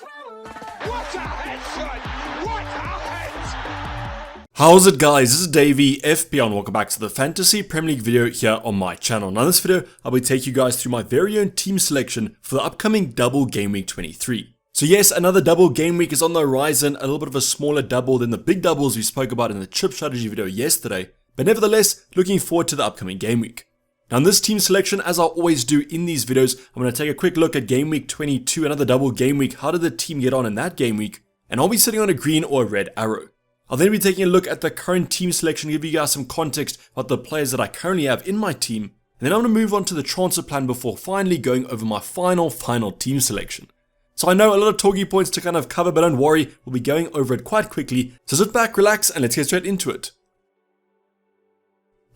What a headshot! What a head! How's it guys, this is Dayvy, FPL, and welcome back to the Fantasy Premier League video here on my channel. Now in this video, I'll be taking you guys through my very own team selection for the upcoming double game week 23. So yes, another double game week is on the horizon, a little bit of a smaller double than the big doubles we spoke about in the chip strategy video yesterday, but nevertheless, looking forward to the upcoming game week. Now in this team selection, as I always do in these videos, I'm going to take a quick look at game week 22, another double game week. How did the team get on in that game week? And I'll be sitting on a green or a red arrow. I'll then be taking a look at the current team selection, give you guys some context about the players that I currently have in my team, and then I'm going to move on to the transfer plan before finally going over my final team selection. So I know a lot of talking points to kind of cover, but don't worry, we'll be going over it quite quickly. So sit back, relax, and let's get straight into it.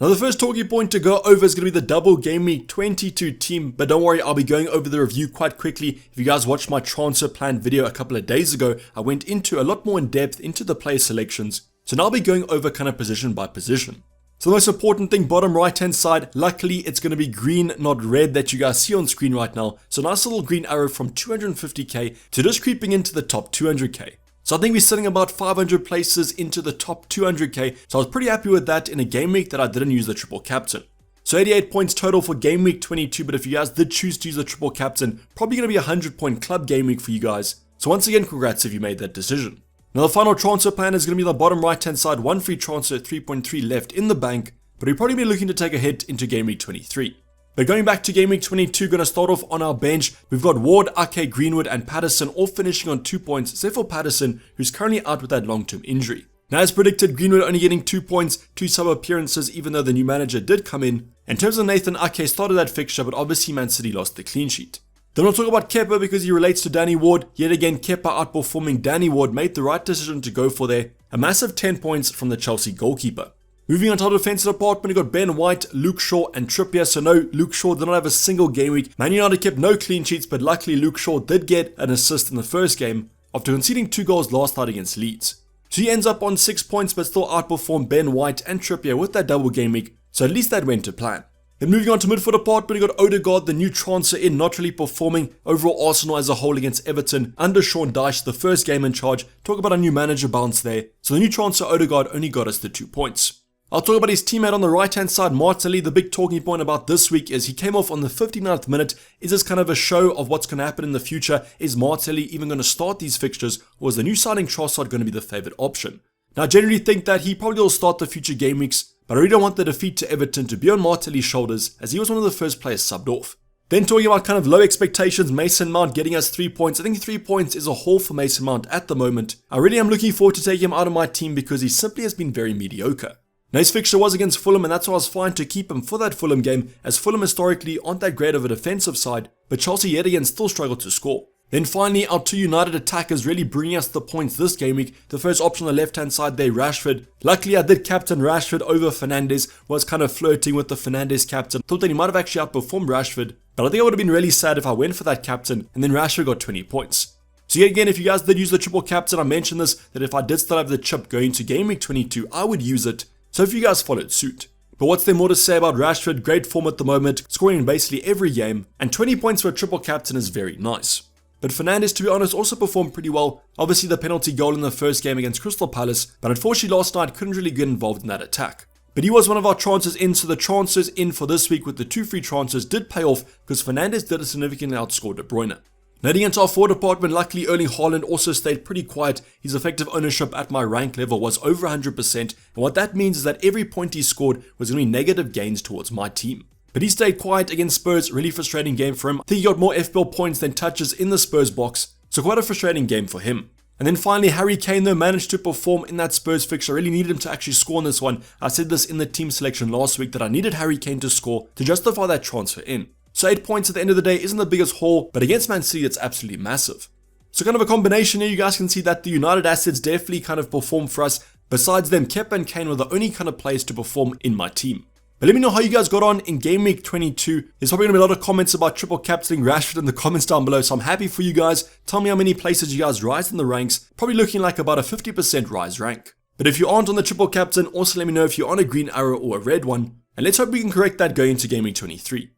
Now the first talking point to go over is going to be the double game week 22 team, but don't worry, I'll be going over the review quite quickly. If you guys watched my transfer plan video a couple of days ago, I went into a lot more in depth into the player selections, so now I'll be going over kind of position by position. So the most important thing, bottom right hand side, luckily it's going to be green, not red, that you guys see on screen right now. So nice little green arrow from 250k to just creeping into the top 200k. So I think we're sitting about 500 places into the top 200k, so I was pretty happy with that in a game week that I didn't use the triple captain. So 88 points total for game week 22, but if you guys did choose to use the triple captain, probably going to be a 100 point club game week for you guys. So once again, congrats if you made that decision. Now the final transfer plan is going to be the bottom right hand side, one free transfer, 3.3 left in the bank, but we'll probably be looking to take a hit into game week 23. But going back to game week 22, going to start off on our bench. We've got Ward, Ake, Greenwood and Patterson all finishing on 2 points, except for Patterson, who's currently out with that long-term injury. Now as predicted, Greenwood only getting 2 points, 2 sub appearances, even though the new manager did come in. In terms of Nathan, Ake started that fixture, but obviously Man City lost the clean sheet. Then we'll talk about Kepa because he relates to Danny Ward. Yet again, Kepa outperforming Danny Ward, made the right decision to go for there. A massive 10 points from the Chelsea goalkeeper. Moving on to our defensive department, we got Ben White, Luke Shaw and Trippier. So no, Luke Shaw did not have a single game week. Man United kept no clean sheets, but luckily Luke Shaw did get an assist in the first game after conceding 2 goals last night against Leeds. So he ends up on 6 points, but still outperformed Ben White and Trippier with that double game week. So at least that went to plan. Then moving on to midfield department, we got Odegaard, the new transfer in, not really performing. Overall Arsenal as a whole against Everton under Sean Dyche, the first game in charge. Talk about a new manager bounce there. So the new transfer Odegaard only got us the 2 points. I'll talk about his teammate on the right hand side, Martinelli. The big talking point about this week is he came off on the 59th minute. Is this kind of a show of what's going to happen in the future? Is Martinelli even going to start these fixtures, or is the new signing Trossard going to be the favourite option? Now I generally think that he probably will start the future game weeks, but I really don't want the defeat to Everton to be on Martinelli's shoulders, as he was one of the first players subbed off. Then talking about kind of low expectations, Mason Mount getting us 3 points. I think 3 points is a haul for Mason Mount at the moment. I really am looking forward to taking him out of my team because he simply has been very mediocre. Now his fixture was against Fulham, and that's why I was fine to keep him for that Fulham game, as Fulham historically aren't that great of a defensive side, but Chelsea yet again still struggled to score. Then finally, our 2 United attackers really bringing us the points this game week. The first option on the left hand side there, Rashford. Luckily I did captain Rashford over Fernandes, was kind of flirting with the Fernandes captain. Thought that he might have actually outperformed Rashford, but I think I would have been really sad if I went for that captain and then Rashford got 20 points. So yet again, if you guys did use the triple captain, I mentioned this, that if I did still have the chip going to game week 22, I would use it. So if you guys followed suit. But what's there more to say about Rashford? Great form at the moment, scoring in basically every game, and 20 points for a triple captain is very nice. But Fernandes, to be honest, also performed pretty well. Obviously the penalty goal in the first game against Crystal Palace, but unfortunately last night couldn't really get involved in that attack. But he was one of our transfers in, so the transfers in for this week with the 2 free transfers did pay off because Fernandes did significantly outscore De Bruyne. Heading into our forward department, luckily Erling Haaland also stayed pretty quiet. His effective ownership at my rank level was over 100%, and what that means is that every point he scored was going to be negative gains towards my team. But he stayed quiet against Spurs, really frustrating game for him. I think he got more FPL points than touches in the Spurs box, so quite a frustrating game for him. And then finally, Harry Kane though managed to perform in that Spurs fixture. I really needed him to actually score in this one. I said this in the team selection last week that I needed Harry Kane to score to justify that transfer in. So 8 points at the end of the day isn't the biggest haul, but against Man City it's absolutely massive. So kind of a combination here. You guys can see that the United assets definitely kind of performed for us. Besides them, Kepa and Kane were the only kind of players to perform in my team. But let me know how you guys got on in game week 22. There's probably going to be a lot of comments about triple captaining Rashford in the comments down below, so I'm happy for you guys. Tell me how many places you guys rise in the ranks. Probably looking like about a 50% rise rank. But if you aren't on the triple captain, also let me know if you're on a green arrow or a red one. And let's hope we can correct that going into game week 23.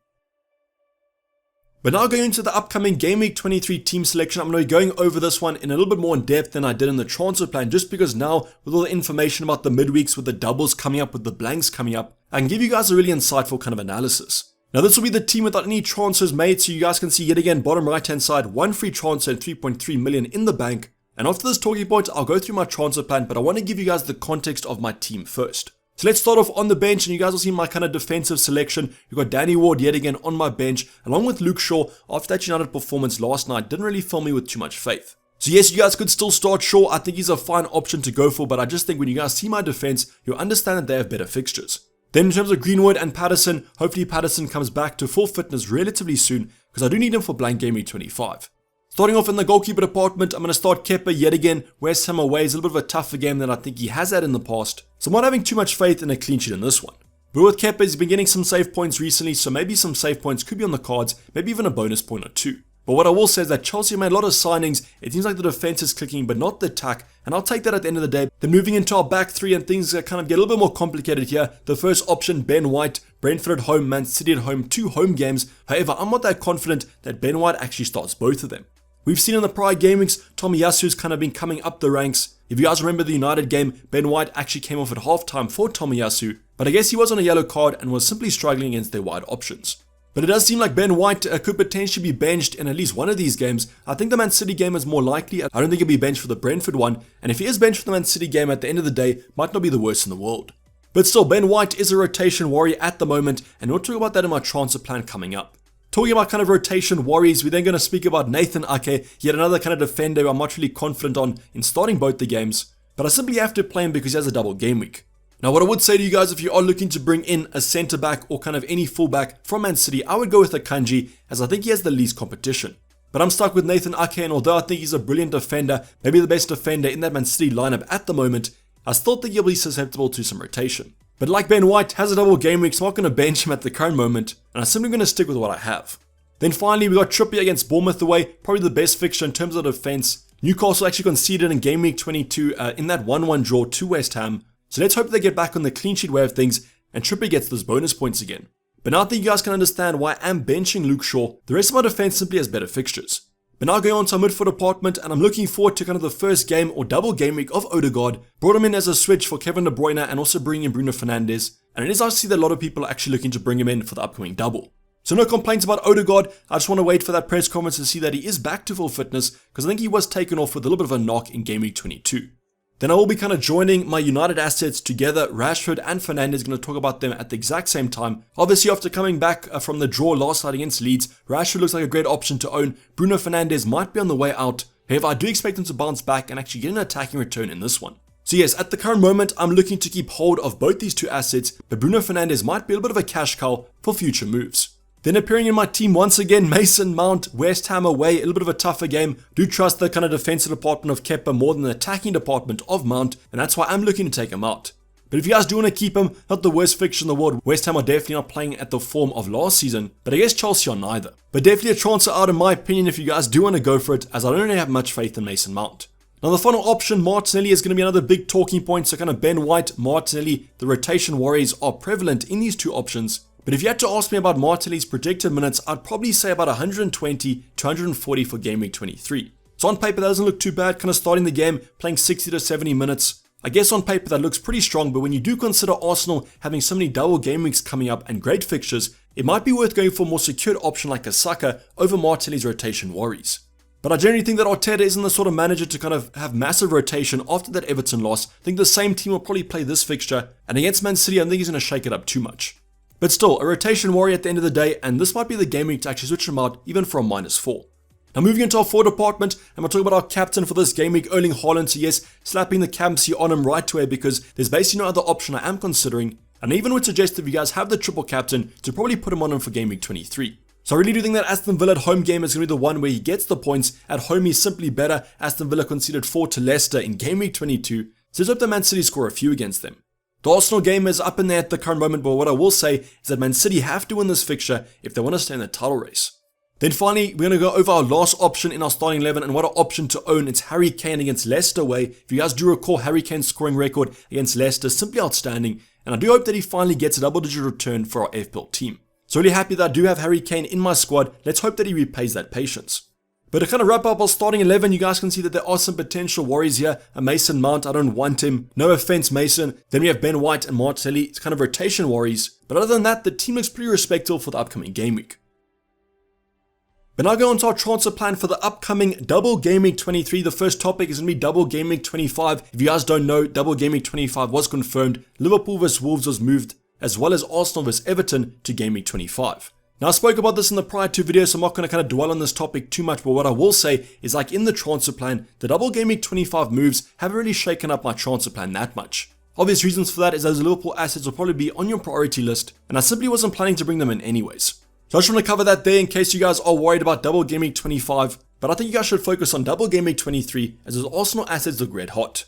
But now going into the upcoming Game Week 23 team selection, I'm going to be going over this one in a little bit more in depth than I did in the transfer plan, just because now with all the information about the midweeks, with the doubles coming up, with the blanks coming up, I can give you guys a really insightful kind of analysis. Now this will be the team without any transfers made, so you guys can see yet again bottom right hand side, one free transfer and 3.3 million in the bank. And after this talking point, I'll go through my transfer plan, but I want to give you guys the context of my team first. So let's start off on the bench, and you guys will see my kind of defensive selection. You've got Danny Ward yet again on my bench, along with Luke Shaw. After that United performance last night, didn't really fill me with too much faith. So yes, you guys could still start Shaw. I think he's a fine option to go for, but I just think when you guys see my defense, you'll understand that they have better fixtures. Then in terms of Greenwood and Patterson, hopefully Patterson comes back to full fitness relatively soon, because I do need him for blank Game Week 25. Starting off in the goalkeeper department, I'm going to start Kepa yet again. West Ham away is a little bit of a tougher game than I think he has had in the past, so I'm not having too much faith in a clean sheet in this one. But with Kepa, he's been getting some save points recently, so maybe some save points could be on the cards, maybe even a bonus point or two. But what I will say is that Chelsea made a lot of signings. It seems like the defense is clicking, but not the attack, and I'll take that at the end of the day. Then moving into our back three, and things kind of get a little bit more complicated here. The first option, Ben White, Brentford at home, Man City at home, 2 home games. However, I'm not that confident that Ben White actually starts both of them. We've seen in the prior game weeks, Tomiyasu's kind of been coming up the ranks. If you guys remember the United game, Ben White actually came off at halftime for Tomiyasu, but I guess he was on a yellow card and was simply struggling against their wide options. But it does seem like Ben White could potentially be benched in at least one of these games. I think the Man City game is more likely. I don't think he'll be benched for the Brentford one, and if he is benched for the Man City game at the end of the day, might not be the worst in the world. But still, Ben White is a rotation worry at the moment, and we'll talk about that in my transfer plan coming up. Talking about kind of rotation worries, we're then going to speak about Nathan Ake, yet another kind of defender I'm not really confident on in starting both the games, but I simply have to play him because he has a double game week. Now what I would say to you guys, if you are looking to bring in a centre back or kind of any fullback from Man City, I would go with Akanji, as I think he has the least competition. But I'm stuck with Nathan Ake, and although I think he's a brilliant defender, maybe the best defender in that Man City lineup at the moment, I still think he'll be susceptible to some rotation. But like Ben White, has a double game week, so I'm not going to bench him at the current moment, and I'm simply going to stick with what I have. Then finally, we got Trippier against Bournemouth away, probably the best fixture in terms of defense. Newcastle actually conceded in Game Week 22 in that 1-1 draw to West Ham, so let's hope they get back on the clean sheet way of things, and Trippier gets those bonus points again. But now I think you guys can understand why I'm benching Luke Shaw. The rest of my defense simply has better fixtures. But now going on to our midfield department, and I'm looking forward to kind of the first game or double game week of Odegaard. Brought him in as a switch for Kevin De Bruyne and also bringing in Bruno Fernandes. And it is nice to see that a lot of people are actually looking to bring him in for the upcoming double. So no complaints about Odegaard. I just want to wait for that press conference to see that he is back to full fitness, because I think he was taken off with a little bit of a knock in Game Week 22. Then I will be kind of joining my United assets together. Rashford and Fernandes, going to talk about them at the exact same time. Obviously, after coming back from the draw last night against Leeds, Rashford looks like a great option to own. Bruno Fernandes might be on the way out. However, I do expect him to bounce back and actually get an attacking return in this one. So yes, at the current moment, I'm looking to keep hold of both these two assets, but Bruno Fernandes might be a little bit of a cash cow for future moves. Then appearing in my team once again, Mason Mount, West Ham away, a little bit of a tougher game. Do trust the kind of defensive department of Kepa more than the attacking department of Mount, and that's why I'm looking to take him out. But if you guys do want to keep him, not the worst fixture in the world. West Ham are definitely not playing at the form of last season, but I guess Chelsea are neither. But definitely a transfer out in my opinion if you guys do want to go for it, as I don't really have much faith in Mason Mount. Now the final option, Martinelli, is going to be another big talking point, so kind of Ben White, Martinelli, the rotation worries are prevalent in these two options. But if you had to ask me about Martinelli's projected minutes, I'd probably say about 120 to 140 for Game Week 23. So on paper that doesn't look too bad, kind of starting the game, playing 60 to 70 minutes. I guess on paper that looks pretty strong, but when you do consider Arsenal having so many double game weeks coming up and great fixtures, it might be worth going for a more secured option like a Saka over Martinelli's rotation worries. But I generally think that Arteta isn't the sort of manager to kind of have massive rotation after that Everton loss. I think the same team will probably play this fixture, and against Man City I don't think he's going to shake it up too much. But still, a rotation worry at the end of the day, and this might be the game week to actually switch him out even for a -4. Now moving into our forward department, and we'll talk about our captain for this game week, Erling Haaland. So yes, slapping the captaincy on him right away because there's basically no other option I am considering, and I even would suggest if you guys have the triple captain to probably put him on him for game week 23. So I really do think that Aston Villa at home game is going to be the one where he gets the points. At home he's simply better. Aston Villa conceded 4 to Leicester in game week 22, so let's hope the Man City score a few against them. The Arsenal game is up in there at the current moment, but what I will say is that Man City have to win this fixture if they want to stay in the title race. Then finally, we're going to go over our last option in our starting 11, and what an option to own. It's Harry Kane against Leicester away. If you guys do recall, Harry Kane's scoring record against Leicester is simply outstanding, and I do hope that he finally gets a double-digit return for our FPL team. So really happy that I do have Harry Kane in my squad. Let's hope that he repays that patience. But to kind of wrap up our starting 11, you guys can see that there are some potential worries here. A Mason Mount, I don't want him. No offense, Mason. Then we have Ben White and Martinelli. It's kind of rotation worries. But other than that, the team looks pretty respectable for the upcoming game week. But now going on to our transfer plan for the upcoming Double Game Week 23. The first topic is going to be Double Game Week 25. If you guys don't know, Double Game Week 25 was confirmed. Liverpool vs Wolves was moved, as well as Arsenal vs Everton to Game Week 25. Now I spoke about this in the prior two videos, so I'm not going to kind of dwell on this topic too much, but what I will say is like in the transfer plan, the Double Game Week 25 moves haven't really shaken up my transfer plan that much. Obvious reasons for that is those Liverpool assets will probably be on your priority list, and I simply wasn't planning to bring them in anyways. So I just want to cover that there in case you guys are worried about Double Game Week 25, but I think you guys should focus on Double Game Week 23 as those Arsenal assets look red hot.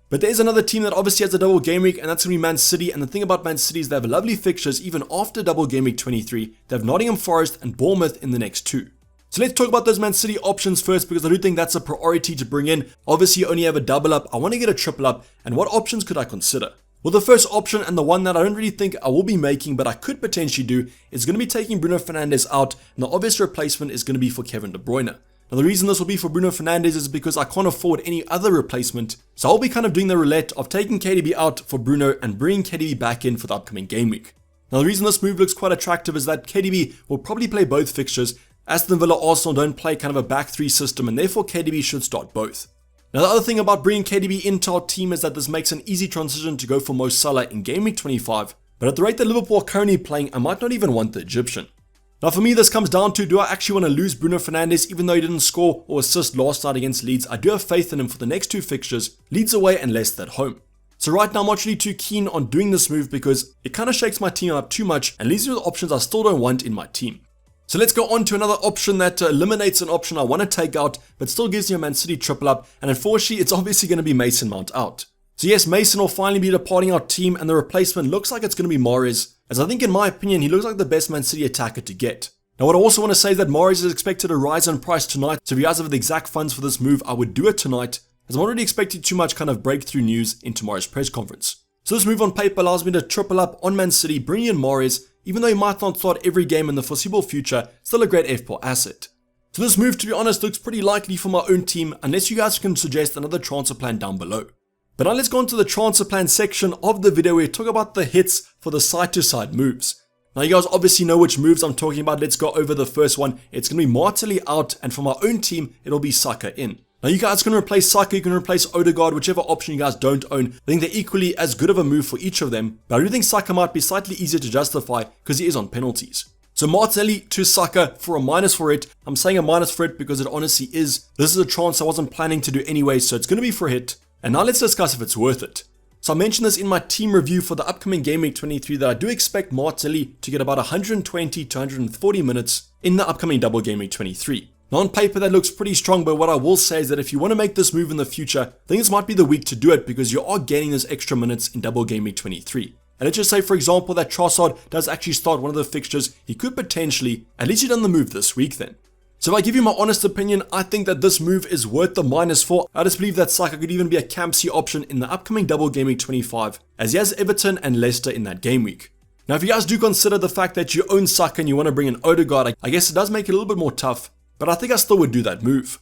But there is another team that obviously has a double game week, and that's going to be Man City. And the thing about Man City is they have lovely fixtures even after double game week 23. They have Nottingham Forest and Bournemouth in the next two. So let's talk about those Man City options first, because I do think that's a priority to bring in. Obviously you only have a double up, I want to get a triple up, and what options could I consider? Well, the first option, and the one that I don't really think I will be making but I could potentially do, is going to be taking Bruno Fernandes out, and the obvious replacement is going to be for Kevin De Bruyne. Now the reason this will be for Bruno Fernandes is because I can't afford any other replacement, so I'll be kind of doing the roulette of taking KDB out for Bruno and bringing KDB back in for the upcoming game week. Now the reason this move looks quite attractive is that KDB will probably play both fixtures. Aston Villa Arsenal don't play kind of a back three system, and therefore KDB should start both. Now the other thing about bringing KDB into our team is that this makes an easy transition to go for Mo Salah in game week 25, but at the rate that Liverpool are currently playing, I might not even want the Egyptian. Now for me, this comes down to, do I actually want to lose Bruno Fernandes even though he didn't score or assist last night against Leeds? I do have faith in him for the next two fixtures, Leeds away and Leicester at home. So right now I'm not really too keen on doing this move because it kind of shakes my team up too much and leaves me with options I still don't want in my team. So let's go on to another option that eliminates an option I want to take out but still gives me a Man City triple up, and unfortunately it's obviously going to be Mason Mount out. So yes, Mason will finally be departing our team, and the replacement looks like it's going to be Mahrez, as I think in my opinion he looks like the best Man City attacker to get. Now what I also want to say is that Mahrez is expected to rise in price tonight, so if you guys have the exact funds for this move, I would do it tonight, as I'm already expecting too much kind of breakthrough news in tomorrow's press conference. So this move on paper allows me to triple up on Man City, bring in Mahrez, even though he might not start every game in the foreseeable future, still a great FPL asset. So this move, to be honest, looks pretty likely for my own team, unless you guys can suggest another transfer plan down below. But now let's go on to the transfer plan section of the video where we talk about the hits for the side-to-side moves. Now you guys obviously know which moves I'm talking about. Let's go over the first one. It's going to be Martinelli out, and for my own team, it'll be Saka in. Now you guys can replace Saka, you can replace Odegaard, whichever option you guys don't own. I think they're equally as good of a move for each of them, but I do think Saka might be slightly easier to justify because he is on penalties. So Martinelli to Saka for a minus for it. I'm saying a minus for it because it honestly is. This is a transfer I wasn't planning to do anyway, so it's going to be for a hit. And now let's discuss if it's worth it. So I mentioned this in my team review for the upcoming Game Week 23 that I do expect Martinelli to get about 120 to 140 minutes in the upcoming Double Game Week 23. Now on paper that looks pretty strong, but what I will say is that if you want to make this move in the future, I think this might be the week to do it because you are gaining those extra minutes in Double Game Week 23. And let's just say for example that Trossard does actually start one of the fixtures, he could potentially, at least you've done the move this week then. So if I give you my honest opinion, I think that this move is worth the -4. I just believe that Saka could even be a Campsy option in the upcoming Double Game Week 25, as he has Everton and Leicester in that game week. Now if you guys do consider the fact that you own Saka and you want to bring in Odegaard, I guess it does make it a little bit more tough, but I think I still would do that move.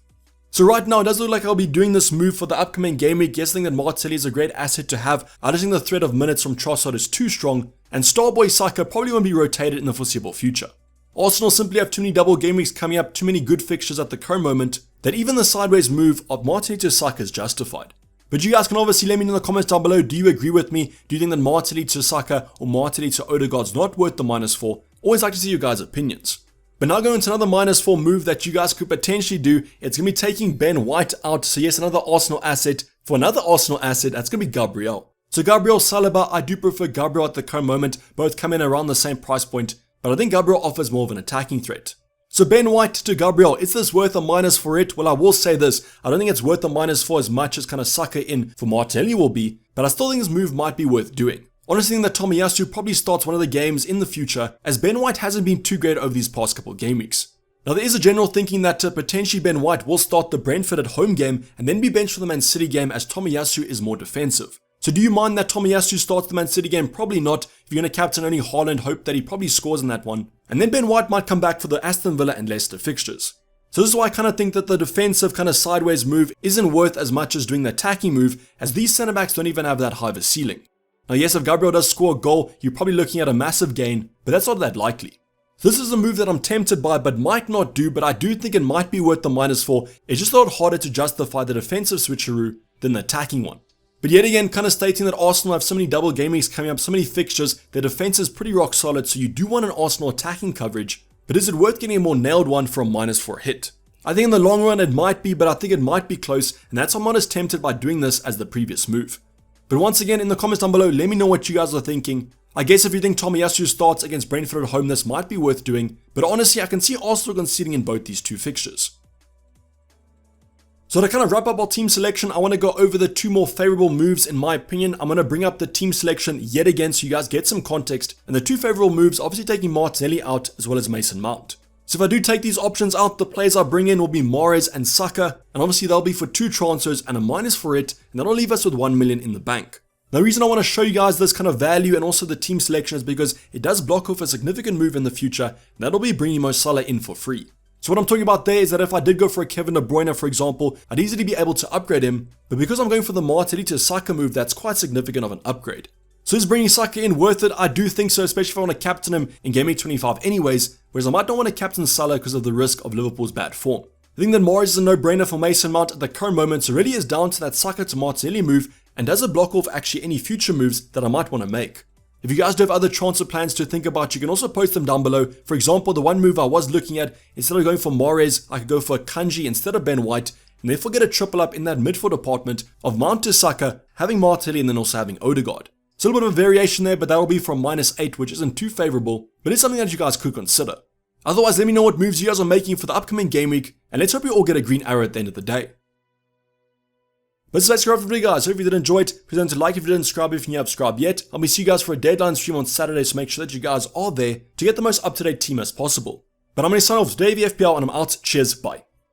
So right now it does look like I'll be doing this move for the upcoming game week. Yes, I think that Martinelli is a great asset to have. I just think the threat of minutes from Trossard is too strong, and Starboy Saka probably won't be rotated in the foreseeable future. Arsenal simply have too many double game weeks coming up, too many good fixtures at the current moment, that even the sideways move of Martinelli to Saka is justified. But you guys can obviously let me know in the comments down below, do you agree with me? Do you think that Martinelli to Saka or Martinelli to Odegaard is not worth the -4? Always like to see your guys' opinions. But now going into another -4 move that you guys could potentially do, it's going to be taking Ben White out. So yes, another Arsenal asset. For another Arsenal asset, that's going to be Gabriel. So Gabriel, Saliba, I do prefer Gabriel at the current moment. Both come in around the same price point, but I think Gabriel offers more of an attacking threat. So Ben White to Gabriel, is this worth a minus for it? Well, I will say this, I don't think it's worth the -4 as much as kind of Saka in for Martinelli will be, but I still think this move might be worth doing. Honestly, I think that Tomiyasu probably starts one of the games in the future, as Ben White hasn't been too great over these past couple of game weeks. Now there is a general thinking that potentially Ben White will start the Brentford at home game and then be benched for the Man City game as Tomiyasu is more defensive. So do you mind that Tomiyasu starts the Man City game? Probably not. If you're going to captain only Haaland, hope that he probably scores in that one. And then Ben White might come back for the Aston Villa and Leicester fixtures. So this is why I kind of think that the defensive kind of sideways move isn't worth as much as doing the attacking move, as these centre backs don't even have that high of a ceiling. Now yes, if Gabriel does score a goal, you're probably looking at a massive gain, but that's not that likely. This is a move that I'm tempted by but might not do, but I do think it might be worth the -4. It's just a lot harder to justify the defensive switcheroo than the attacking one. But yet again, kind of stating that Arsenal have so many double game weeks coming up, so many fixtures, their defense is pretty rock solid, so you do want an Arsenal attacking coverage, but is it worth getting a more nailed one for a -4 hit? I think in the long run it might be, but I think it might be close, and that's why I'm not as tempted by doing this as the previous move. But once again, in the comments down below, let me know what you guys are thinking. I guess if you think Tomiyasu starts against Brentford at home, this might be worth doing, but honestly, I can see Arsenal conceding in both these two fixtures. So to kind of wrap up our team selection, I want to go over the two more favorable moves in my opinion. I'm going to bring up the team selection yet again so you guys get some context, and the two favorable moves, obviously taking Martinelli out as well as Mason Mount. So if I do take these options out, the players I bring in will be Mahrez and Saka, and obviously they'll be for 2 transfers and a -4 it, and that'll leave us with 1 million in the bank. Now the reason I want to show you guys this kind of value and also the team selection is because it does block off a significant move in the future, and that'll be bringing Mo Salah in for free. So what I'm talking about there is that if I did go for a Kevin De Bruyne, for example, I'd easily be able to upgrade him, but because I'm going for the Martinelli to Saka move, that's quite significant of an upgrade. So is bringing Saka in worth it? I do think so, especially if I want to captain him in Game Week 25 anyways, whereas I might not want to captain Salah because of the risk of Liverpool's bad form. I think that Mahrez is a no-brainer for Mason Mount at the current moment, so really is down to that Saka to Martinelli move, and does it block off actually any future moves that I might want to make. If you guys do have other transfer plans to think about, you can also post them down below. For example, the one move I was looking at, instead of going for Mahrez, I could go for Kanji instead of Ben White, and therefore get a triple up in that midfield department of Mount to Saka, having Martinelli and then also having Odegaard. It's a little bit of a variation there, but that will be from -8, which isn't too favorable, but it's something that you guys could consider. Otherwise, let me know what moves you guys are making for the upcoming game week, and let's hope we all get a green arrow at the end of the day. But so that's it for the video, guys. Hope you did enjoy it. Please don't like if you didn't subscribe if you haven't subscribed yet. I'll be seeing you guys for a deadline stream on Saturday, so make sure that you guys are there to get the most up-to-date team as possible. But I'm going to sign off with Dayvy FPL, and I'm out. Cheers, bye.